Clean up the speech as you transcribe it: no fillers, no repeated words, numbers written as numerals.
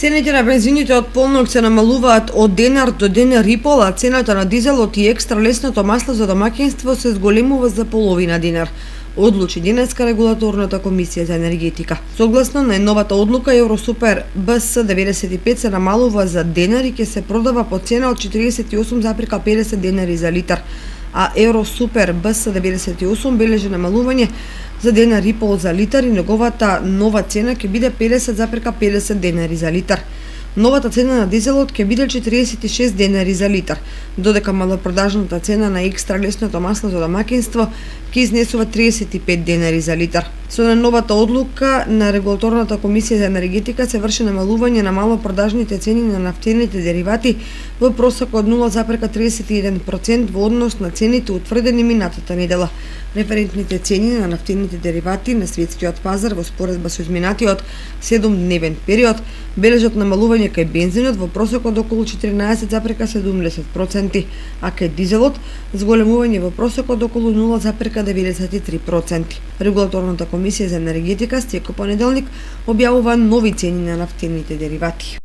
Цените на бензините од полнок се намалуваат од денар до денар и пол, а цената на дизелот и екстра лесното масло за домаќинство се зголемува за половина динар, одлучи денеска регулаторната комисија за енергетика. Согласно најновата одлука, Евросупер БС 95 се намалува за денар и ќе се продава по цена од 48,50 денари за литар, а Евросупер БС 98 бележи намалување за денар и пол за литар и неговата нова цена ќе биде 50,50 денари за литар. Новата цена на дизелот ќе биде 46 денари за литар, додека малопродажната цена на екстра лесното масло за домаќинство ќе изнесува 35 денари за литар. Со новата одлука на регулаторната комисија за енергетика се врши намалување на малопродажните цени на нафтените деривати во просек од 0,31% во однос на цените утврдени минатата недела. Референтните цени на нафтените деривати на светскиот пазар во споредба со изминатиот 7-дневен период бележат намалување кај бензинот во просек од околу 14,70%, а кај дизелот зголемување во просек од околу 0,93%. Регулаторната комисија за енергетика стеко понеделник објавува нови цени на нафтените деривати.